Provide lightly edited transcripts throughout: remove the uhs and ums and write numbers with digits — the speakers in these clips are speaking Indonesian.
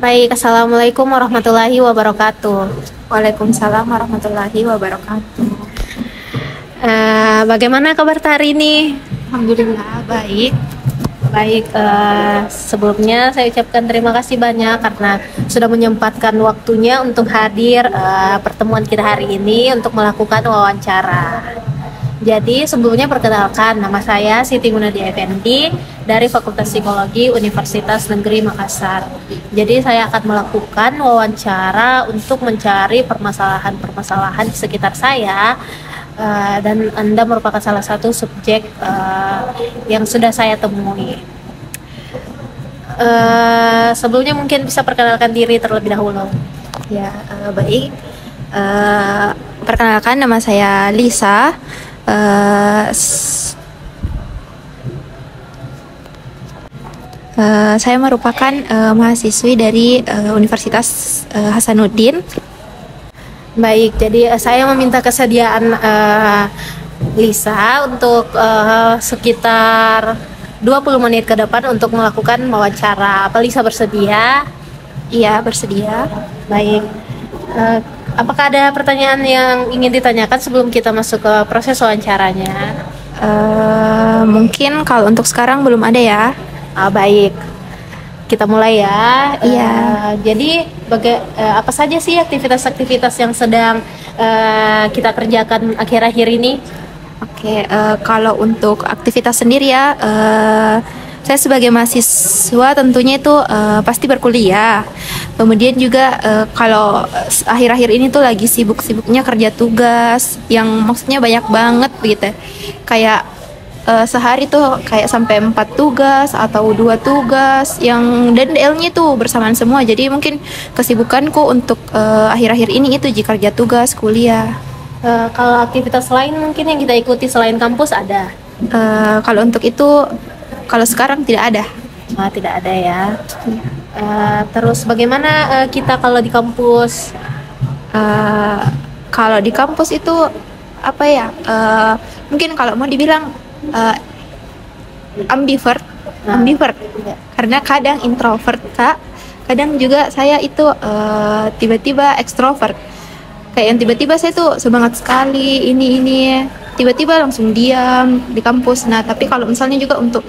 Baik, Assalamualaikum warahmatullahi wabarakatuh. Waalaikumsalam warahmatullahi wabarakatuh. Bagaimana kabar hari ini? Alhamdulillah baik. Baik, sebelumnya saya ucapkan terima kasih banyak karena sudah menyempatkan waktunya untuk hadir pertemuan kita hari ini untuk melakukan wawancara. Jadi sebelumnya perkenalkan, nama saya Siti Munadia Effendi dari Fakultas Psikologi Universitas Negeri Makassar. Jadi saya akan melakukan wawancara untuk mencari permasalahan-permasalahan di sekitar saya, dan Anda merupakan salah satu subjek yang sudah saya temui. Sebelumnya mungkin bisa perkenalkan diri terlebih dahulu. Ya, baik. Perkenalkan nama saya Lisa. Saya merupakan mahasiswi dari Universitas Hasanuddin. Baik, jadi saya meminta kesediaan Lisa untuk sekitar 20 menit ke depan untuk melakukan wawancara. Apa Lisa bersedia? Iya, bersedia. Baik. Apakah ada pertanyaan yang ingin ditanyakan sebelum kita masuk ke proses wawancaranya? Mungkin kalau untuk sekarang belum ada ya. Baik, kita mulai ya. Iya. Jadi apa saja sih aktivitas-aktivitas yang sedang kita kerjakan akhir-akhir ini? Oke, kalau untuk aktivitas sendiri ya, saya sebagai mahasiswa tentunya itu pasti berkuliah. Kemudian juga kalau akhir-akhir ini tuh lagi sibuk-sibuknya kerja tugas yang maksudnya banyak banget gitu. Kayak sehari tuh kayak sampai 4 tugas atau 2 tugas yang dan DL-nya tuh bersamaan semua. Jadi mungkin kesibukanku untuk akhir-akhir ini itu jika kerja tugas kuliah. Kalau aktivitas lain mungkin yang kita ikuti selain kampus ada? Kalau untuk itu kalau sekarang tidak ada. Tidak ada ya. Terus bagaimana kita kalau di kampus? Kalau di kampus itu apa ya? Mungkin kalau mau dibilang ambivert. Ya. Karena kadang introvert kak, kadang juga saya itu tiba-tiba ekstrovert. Kayak yang tiba-tiba saya tuh semangat sekali ini tiba-tiba langsung diam di kampus. Nah tapi kalau misalnya juga untuk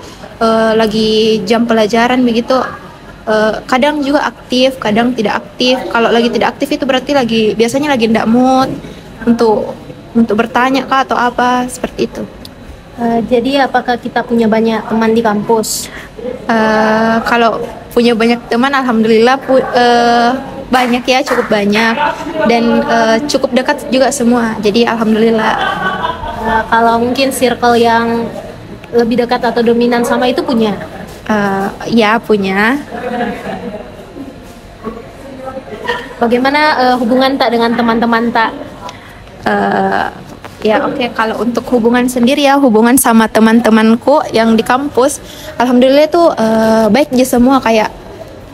lagi jam pelajaran begitu, kadang juga aktif, kadang tidak aktif. Kalau lagi tidak aktif itu berarti biasanya lagi ndak mood untuk bertanya kah atau apa seperti itu. Jadi apakah kita punya banyak teman di kampus? Kalau punya banyak teman, alhamdulillah banyak ya, cukup banyak dan cukup dekat juga semua. Jadi alhamdulillah. Kalau mungkin circle yang lebih dekat atau dominan sama itu punya? Ya punya. Bagaimana hubungan tak dengan teman-teman tak? Ya oke. Kalau untuk hubungan sendiri ya, hubungan sama teman-temanku yang di kampus, alhamdulillah tuh baik aja semua. Kayak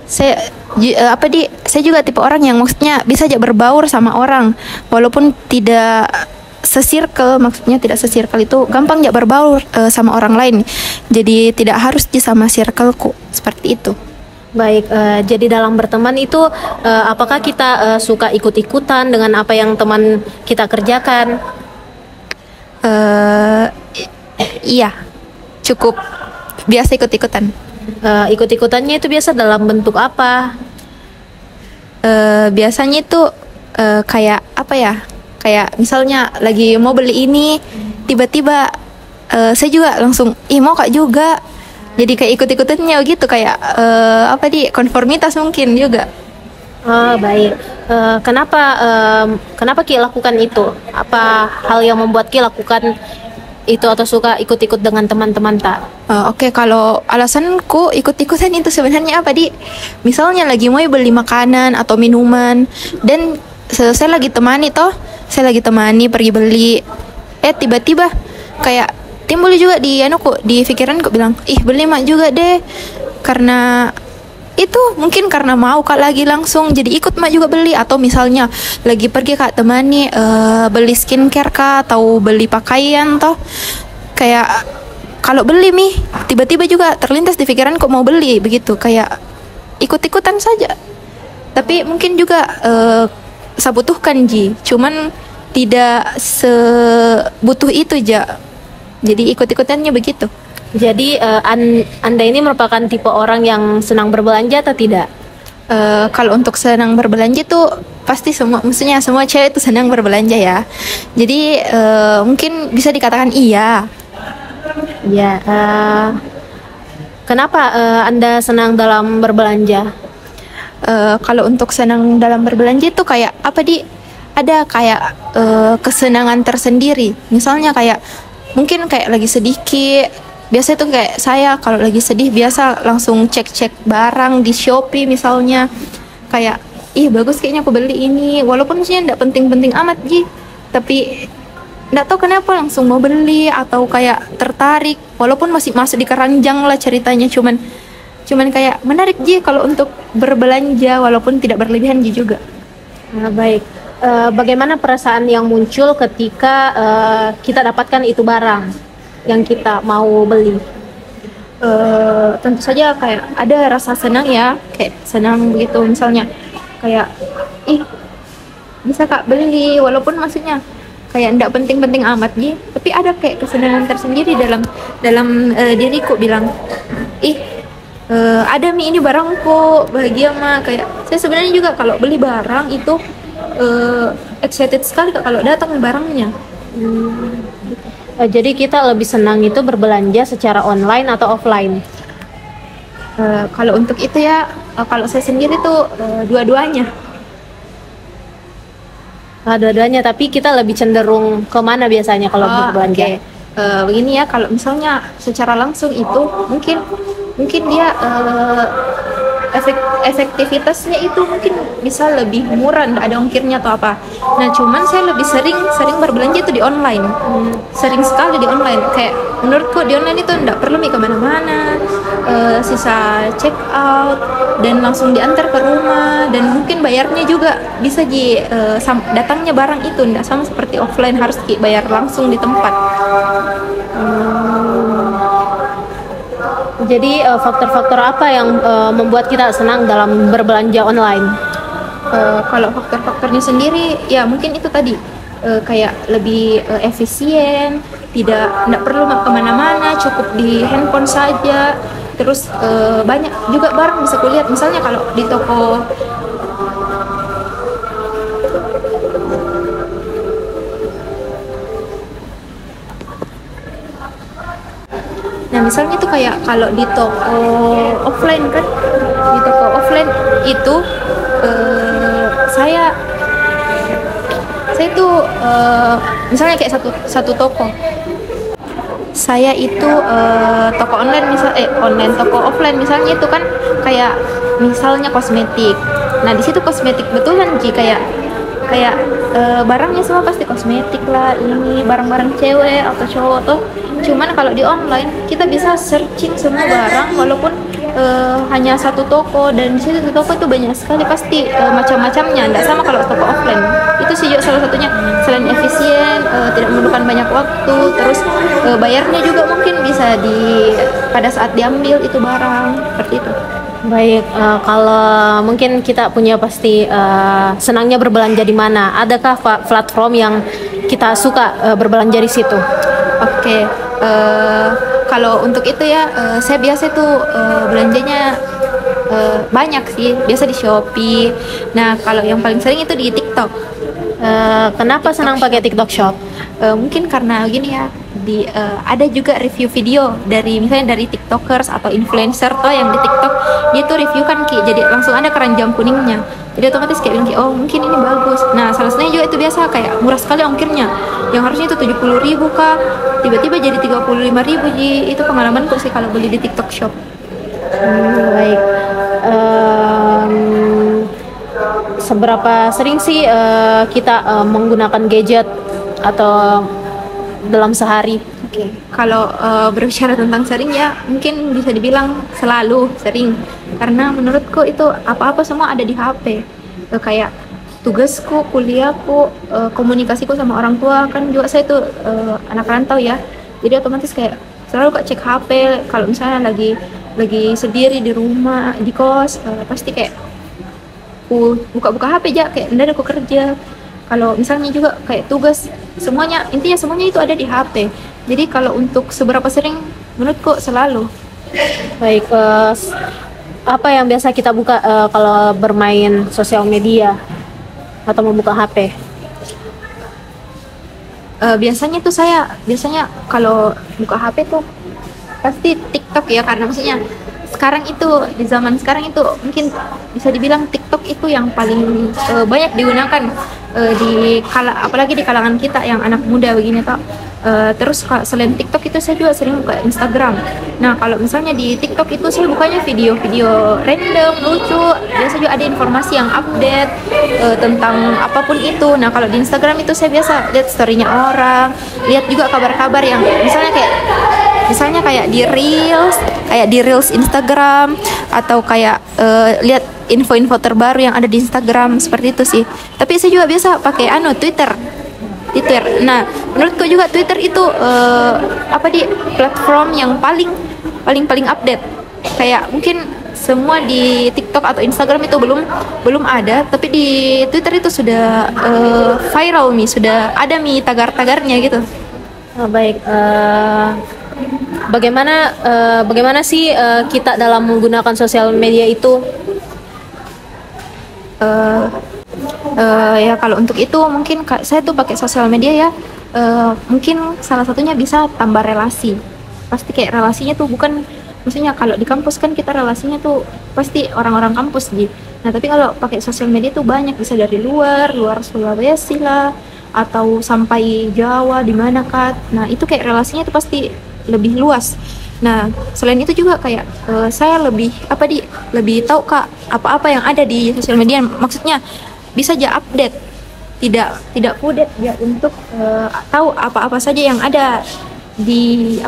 saya juga tipe orang yang maksudnya bisa aja berbaur sama orang walaupun tidak maksudnya tidak se-circle itu gampang aja berbaur sama orang lain. Jadi tidak harus di sama circleku seperti itu. Baik, jadi dalam berteman itu apakah kita suka ikut-ikutan dengan apa yang teman kita kerjakan? Iya, cukup biasa ikut-ikutan. Ikut-ikutannya itu biasa dalam bentuk apa? Biasanya itu kayak apa ya? Kayak misalnya lagi mau beli ini, tiba-tiba saya juga langsung, mau kak juga. Jadi kayak ikut-ikutannya gitu, kayak konformitas mungkin juga. Baik. Kenapa Ki lakukan itu? Apa hal yang membuat Ki lakukan itu atau suka ikut-ikut dengan teman-teman tak? Oke, kalau alasanku ikut-ikutan itu sebenarnya apa misalnya lagi mau beli makanan atau minuman dan saya lagi temani pergi beli, tiba-tiba kayak timbul juga di pikiranku bilang, beli mak juga deh, karena itu mungkin karena mau kak lagi langsung jadi ikut mak juga beli. Atau misalnya lagi pergi kak temani beli skincare kak atau beli pakaian toh, kayak kalau beli tiba-tiba juga terlintas di pikiran kok mau beli begitu, kayak ikut-ikutan saja. Tapi mungkin juga saya butuhkan Ji, cuman tidak sebutuh itu Ja. Jadi ikut-ikutannya begitu. Jadi Anda ini merupakan tipe orang yang senang berbelanja atau tidak? Kalau untuk senang berbelanja tuh pasti maksudnya semua cewek itu senang berbelanja ya. Jadi mungkin bisa dikatakan iya. Ya, kenapa Anda senang dalam berbelanja? Kalau untuk senang dalam berbelanja itu kayak apa ada kayak kesenangan tersendiri. Misalnya kayak mungkin kayak lagi sedikit. Biasa itu kayak saya kalau lagi sedih biasa langsung cek-cek barang di Shopee misalnya. Kayak, ih bagus kayaknya aku beli ini. Walaupun maksudnya nggak penting-penting amat Ji. Tapi nggak tahu kenapa langsung mau beli atau kayak tertarik. Walaupun masih masuk di keranjang lah ceritanya. Cuman kayak menarik Ji kalau untuk berbelanja walaupun tidak berlebihan Ji juga. Nah, baik. Bagaimana perasaan yang muncul ketika kita dapatkan itu barang yang kita mau beli? Tentu saja kayak ada rasa senang ya, kayak senang begitu misalnya kayak ih bisa Kak beli walaupun maksudnya kayak ndak penting-penting amat Ji, tapi ada kayak kesenangan tersendiri dalam diriku bilang ih ada Mi ini barangku, bahagia mah. Kayak saya sebenarnya juga kalau beli barang itu excited sekali Kak kalau datang barangnya. Jadi kita lebih senang itu berbelanja secara online atau offline? Kalau untuk itu ya, kalau saya sendiri tuh dua-duanya. Dua-duanya, tapi kita lebih cenderung kemana biasanya kalau berbelanja? Okay. Begini ya, kalau misalnya secara langsung itu mungkin dia efektivitasnya itu mungkin bisa lebih murah, nggak ada ongkirnya atau apa. Nah cuman saya lebih sering berbelanja itu di online. Sering sekali di online. Kayak menurutku di online itu nggak perlu kemana-mana, sisa check out dan langsung diantar ke rumah, dan mungkin bayarnya juga bisa datangnya barang itu nggak sama seperti offline, harus bayar langsung di tempat. Jadi faktor-faktor apa yang membuat kita senang dalam berbelanja online? Kalau faktor-faktornya sendiri ya mungkin itu tadi, kayak lebih efisien, tidak perlu kemana-mana, cukup di handphone saja. Terus banyak juga barang bisa kulihat, misalnya kalau di toko Nah misalnya tuh kayak kalau di toko offline kan, di toko offline itu saya tuh misalnya kayak satu toko, saya itu toko online online toko offline misalnya itu kan kayak misalnya kosmetik. Nah di situ kosmetik betulan Ji, kayak barangnya semua pasti kosmetik lah, ini barang-barang cewek atau cowok tuh. Cuman kalau di online kita bisa searching semua barang walaupun hanya satu toko, dan di situ toko itu banyak sekali pasti macam-macamnya. Nggak sama kalau toko offline. Itu sih juga salah satunya, selain efisien, tidak memerlukan banyak waktu, terus bayarnya juga mungkin bisa pada saat diambil itu barang, seperti itu. Baik, kalau mungkin kita punya pasti senangnya berbelanja di mana? Adakah platform yang kita suka berbelanja di situ? Oke, kalau untuk itu ya, saya biasa tuh belanjanya banyak sih, biasa di Shopee. Nah, kalau yang paling sering itu di TikTok. Kenapa senang pakai TikTok Shop? Mungkin karena gini ya, ada juga review video misalnya dari tiktokers atau influencer toh yang di TikTok, dia tuh review kan jadi langsung ada keranjang kuningnya, jadi otomatis kayak bilang oh mungkin ini bagus. Nah salah satunya juga itu biasa kayak murah sekali ongkirnya, yang harusnya itu 70.000 kak, tiba-tiba jadi 35.000 Ji. Itu pengalamanku sih kalau beli di TikTok Shop. Baik, seberapa sering sih kita menggunakan gadget atau dalam sehari? Oke. Kalau berbicara tentang sering ya, mungkin bisa dibilang selalu sering, karena menurutku itu apa-apa semua ada di HP. Kayak tugasku, kuliahku, komunikasiku sama orang tua, kan juga saya tuh anak rantau ya, jadi otomatis kayak selalu kak cek HP. Kalau misalnya lagi sendiri di rumah, di kos, pasti kayak aku buka-buka HP aja kayak bener aku kerja. Kalau misalnya juga kayak tugas, semuanya intinya semuanya itu ada di HP. Jadi kalau untuk seberapa sering, menurutku selalu. Baik, apa yang biasa kita buka kalau bermain sosial media atau membuka HP? Biasanya kalau buka HP tuh pasti TikTok ya, karena maksudnya sekarang itu di zaman sekarang itu mungkin bisa dibilang TikTok itu yang paling banyak digunakan apalagi di kalangan kita yang anak muda begini toh. Terus selain TikTok itu saya juga sering buka Instagram. Nah kalau misalnya di TikTok itu saya bukanya video-video random lucu, biasa juga ada informasi yang update tentang apapun itu. Nah kalau di Instagram itu saya biasa lihat storynya orang, lihat juga kabar-kabar yang misalnya kayak di reels Instagram, atau kayak lihat info-info terbaru yang ada di Instagram, seperti itu sih. Tapi saya juga biasa pakai Twitter. Nah menurutku juga Twitter itu platform yang paling update. Kayak mungkin semua di TikTok atau Instagram itu belum ada, tapi di Twitter itu sudah viral sudah ada tagar-tagarnya gitu. Baik, bagaimana sih kita dalam menggunakan sosial media itu? Ya kalau untuk itu mungkin saya tuh pakai sosial media ya, mungkin salah satunya bisa tambah relasi. Pasti kayak relasinya tuh bukan, maksudnya kalau di kampus kan kita relasinya tuh pasti orang-orang kampus gitu. Nah tapi kalau pakai sosial media tuh banyak, bisa dari luar Sulawesi lah, atau sampai Jawa di mana kan. Nah itu kayak relasinya tuh pasti lebih luas. Nah selain itu juga kayak saya lebih tahu kak apa-apa yang ada di sosial media. Maksudnya bisa aja update, tidak kudet ya, untuk tahu apa-apa saja yang ada di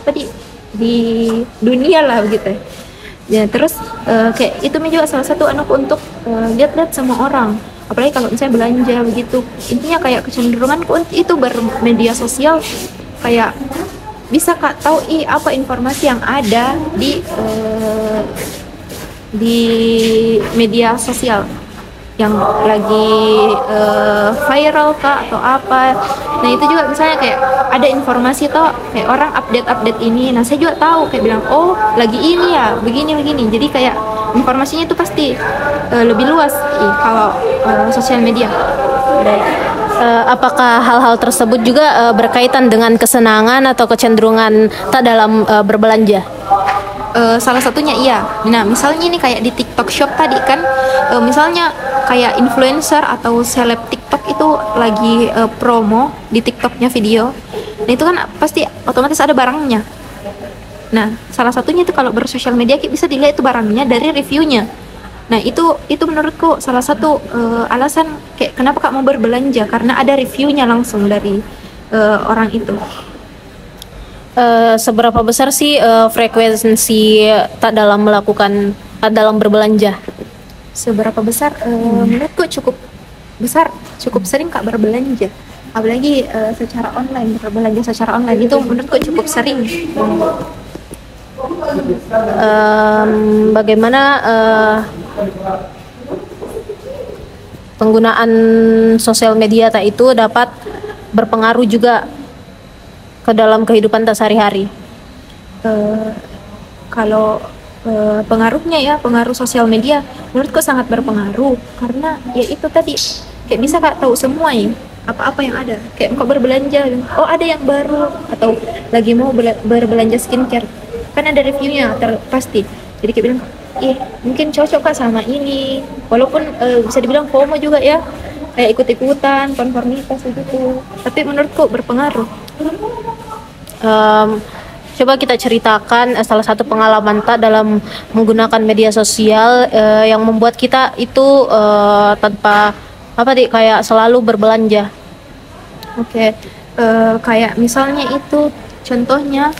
dunia lah begitu ya. Terus kayak itu juga salah satu untuk lihat-lihat sama orang, apalagi kalau misalnya belanja begitu. Intinya kayak kecenderunganku itu bermedia sosial, kayak bisa kak tahu apa informasi yang ada di media sosial yang lagi viral kak atau apa. Nah itu juga misalnya kayak ada informasi toh kayak orang update ini, nah saya juga tahu kayak bilang oh lagi ini ya begini. Jadi kayak informasinya itu pasti lebih luas kalau sosial media. Apakah hal-hal tersebut juga berkaitan dengan kesenangan atau kecenderungan tak dalam berbelanja? Salah satunya iya. Nah misalnya ini kayak di TikTok Shop tadi kan, misalnya kayak influencer atau seleb TikTok itu lagi promo di TikToknya video. Nah itu kan pasti otomatis ada barangnya. Nah salah satunya itu kalau bersosial media bisa dilihat itu barangnya dari reviewnya. Nah itu menurutku salah satu alasan kayak kenapa kak mau berbelanja, karena ada reviewnya langsung dari orang itu. Seberapa besar sih frekuensi tak dalam berbelanja? Seberapa besar? Menurutku cukup besar, cukup sering kak berbelanja, apalagi berbelanja secara online itu menurutku cukup sering. Bagaimana penggunaan sosial media itu dapat berpengaruh juga ke dalam kehidupan tak sehari-hari? Kalau pengaruh sosial media menurutku sangat berpengaruh, karena ya itu tadi kayak bisa kak tahu semua ya apa-apa yang ada, kayak kok berbelanja oh ada yang baru atau lagi mau berbelanja skincare kan ada reviewnya pasti, jadi kayak bilang mungkin cocok kak sama ini, walaupun bisa dibilang FOMO juga ya, kayak ikut-ikutan konformitas gitu, tapi menurutku berpengaruh. Coba kita ceritakan salah satu pengalaman tak dalam menggunakan media sosial yang membuat kita itu tanpa kayak selalu berbelanja. Oke. Kayak misalnya itu contohnya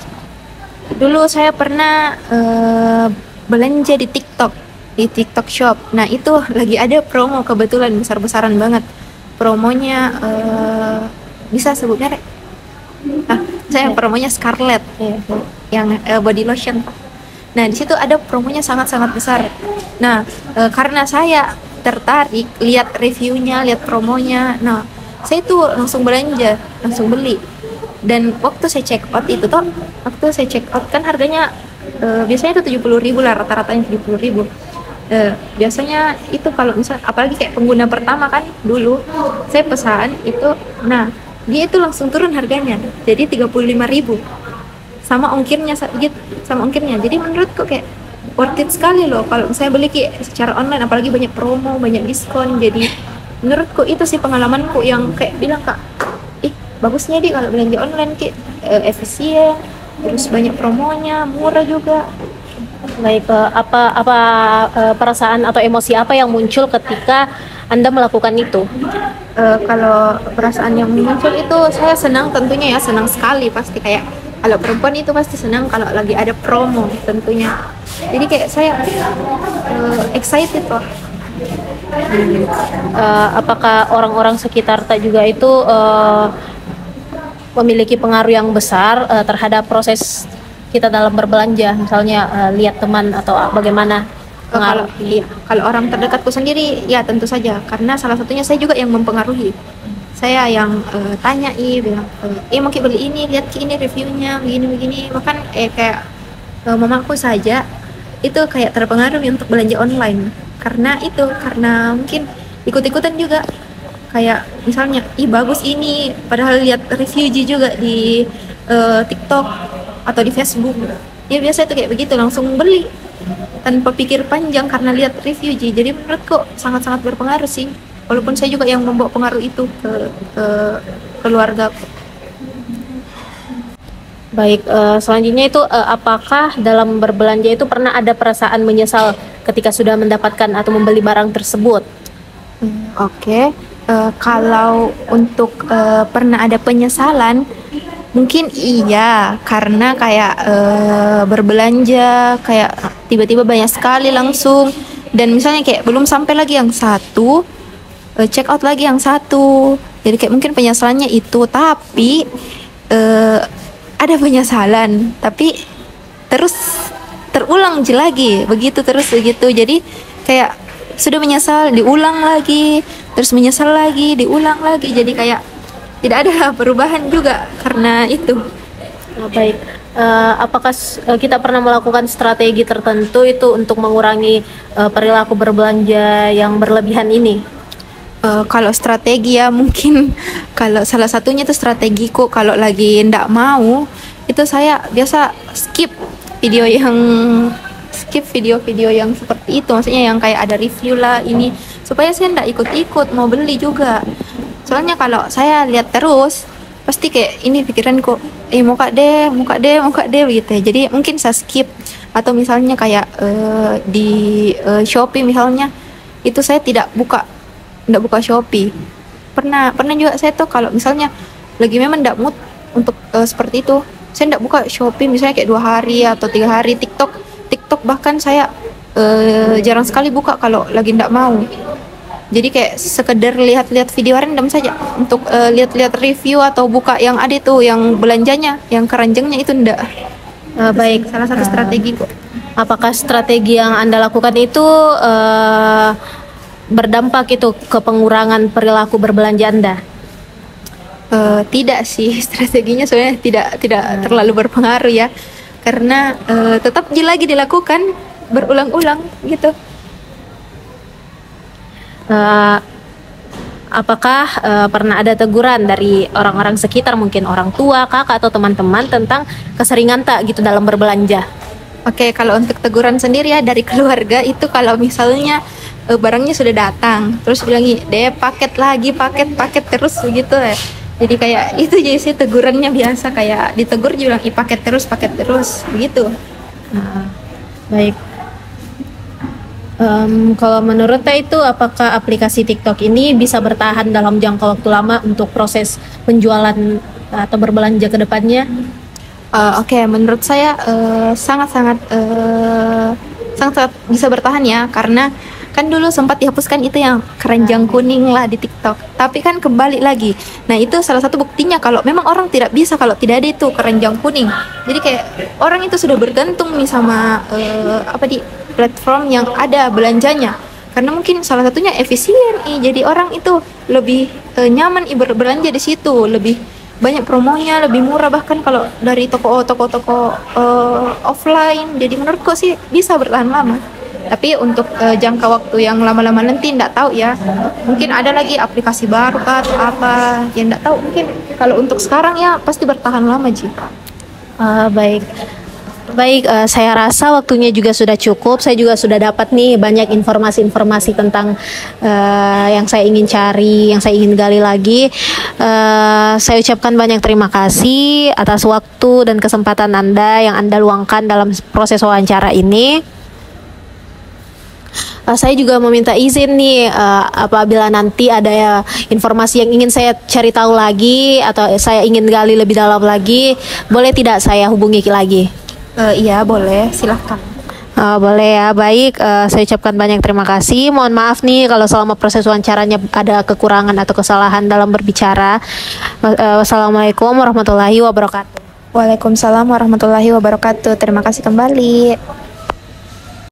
dulu saya pernah belanja di TikTok Shop. Nah itu lagi ada promo, kebetulan besar-besaran banget promonya, bisa sebutnya saya promonya Scarlett yang body lotion. Nah di situ ada promonya sangat-sangat besar. Nah karena saya tertarik, lihat reviewnya, lihat promonya. Nah, saya tuh langsung belanja, langsung beli. Dan waktu saya check out itu toh, waktu saya check out kan harganya biasanya itu 70.000 lah, rata-ratanya 70.000. Biasanya itu kalau misal apalagi kayak pengguna pertama kan dulu saya pesan itu, nah dia itu langsung turun harganya jadi 35.000 sama ongkirnya gitu, sama ongkirnya. Jadi menurutku kayak worth it sekali loh kalau saya beli kayak secara online, apalagi banyak promo, banyak diskon. Jadi menurutku itu sih pengalamanku yang kayak bilang kak, bagusnya di kalau belanja online kayak efisien, terus banyak promonya, murah juga. Baik, perasaan atau emosi apa yang muncul ketika Anda melakukan itu? Kalau perasaan yang muncul itu saya senang tentunya ya, senang sekali pasti. Kayak kalau perempuan itu pasti senang kalau lagi ada promo tentunya. Jadi kayak saya excited loh. Apakah orang-orang sekitar tak juga itu memiliki pengaruh yang besar terhadap proses kita dalam berbelanja, misalnya lihat teman atau bagaimana pengaruh? Kalau orang terdekatku sendiri ya tentu saja, karena salah satunya saya juga yang mempengaruhi. Saya yang tanya bilang mau beli ini, lihat ini reviewnya begini. Bahkan kayak mamaku saja itu kayak terpengaruh untuk belanja online karena mungkin ikut-ikutan juga. Kayak misalnya bagus ini, padahal lihat review juga di TikTok atau di Facebook, ya biasa itu kayak begitu, langsung beli tanpa pikir panjang karena lihat review. Jadi menurutku sangat-sangat berpengaruh sih, walaupun saya juga yang membawa pengaruh itu ke keluarga. Baik, selanjutnya itu apakah dalam berbelanja itu pernah ada perasaan menyesal ketika sudah mendapatkan atau membeli barang tersebut? Oke. Kalau untuk pernah ada penyesalan, mungkin iya, karena kayak berbelanja kayak tiba-tiba banyak sekali langsung, dan misalnya kayak belum sampai lagi yang satu, check out lagi yang satu. Jadi kayak mungkin penyesalannya itu, tapi ada penyesalan tapi terus terulang lagi begitu, terus begitu. Jadi kayak sudah menyesal, diulang lagi, terus menyesal lagi, diulang lagi. Jadi kayak tidak ada perubahan juga karena itu. Baik, apakah kita pernah melakukan strategi tertentu itu untuk mengurangi perilaku berbelanja yang berlebihan ini? Kalau strategi ya mungkin kalau salah satunya itu strategiku kalau lagi ndak mau itu saya biasa skip video-video yang seperti itu, maksudnya yang kayak ada review lah ini, supaya saya ndak ikut-ikut mau beli juga. Soalnya kalau saya lihat terus pasti kayak ini pikiranku muka deh gitu ya. Jadi mungkin saya skip. Atau misalnya kayak di Shopee misalnya itu saya tidak buka Shopee. Pernah juga saya tuh kalau misalnya lagi memang ndak mood untuk seperti itu, saya ndak buka Shopee misalnya kayak 2 hari atau 3 hari. TikTok bahkan saya jarang sekali buka kalau lagi ndak mau. Jadi kayak sekedar lihat-lihat video random saja untuk lihat-lihat review atau buka yang ada tuh yang belanjanya, yang keranjangnya itu ndak. Baik, salah satu strategi kok. Apakah strategi yang Anda lakukan itu berdampak itu ke pengurangan perilaku berbelanja Anda? Tidak sih, strateginya sebenarnya tidak terlalu berpengaruh ya, karena tetap lagi dilakukan berulang-ulang gitu. Apakah pernah ada teguran dari orang-orang sekitar, mungkin orang tua, kakak atau teman-teman tentang keseringan tak gitu dalam berbelanja? Oke, kalau untuk teguran sendiri ya dari keluarga itu kalau misalnya barangnya sudah datang terus bilang deh paket terus begitu ya. Jadi kayak itu jadi sih tegurannya biasa, kayak ditegur juga bilang paket terus begitu. Baik. Kalau menurut Teh itu apakah aplikasi TikTok ini bisa bertahan dalam jangka waktu lama untuk proses penjualan atau berbelanja ke depannya? Oke, menurut saya sangat bisa bertahan ya, karena kan dulu sempat dihapuskan itu yang keranjang kuning lah di TikTok, tapi kan kembali lagi. Nah itu salah satu buktinya kalau memang orang tidak bisa kalau tidak ada itu keranjang kuning. Jadi kayak orang itu sudah bergantung nih sama di platform yang ada belanjanya. Karena mungkin salah satunya efisien, jadi orang itu lebih nyaman berbelanja di situ, lebih banyak promonya, lebih murah bahkan kalau dari toko-toko offline. Jadi menurutku sih bisa bertahan lama. Tapi untuk jangka waktu yang lama-lama nanti enggak tahu ya. Mungkin ada lagi aplikasi baru kah atau apa, ya enggak tahu. Mungkin kalau untuk sekarang ya pasti bertahan lama, Ji. Baik. Baik, saya rasa waktunya juga sudah cukup. Saya juga sudah dapat nih banyak informasi-informasi tentang yang saya ingin cari, yang saya ingin gali lagi. Saya ucapkan banyak terima kasih atas waktu dan kesempatan Anda yang Anda luangkan dalam proses wawancara ini. Saya juga meminta izin nih, apabila nanti ada informasi yang ingin saya cari tahu lagi atau saya ingin gali lebih dalam lagi, boleh tidak saya hubungi lagi? Iya boleh, silahkan. Boleh ya, baik. Saya ucapkan banyak terima kasih. Mohon maaf nih kalau selama proses wawancaranya ada kekurangan atau kesalahan dalam berbicara. Wassalamualaikum warahmatullahi wabarakatuh. Waalaikumsalam warahmatullahi wabarakatuh. Terima kasih kembali.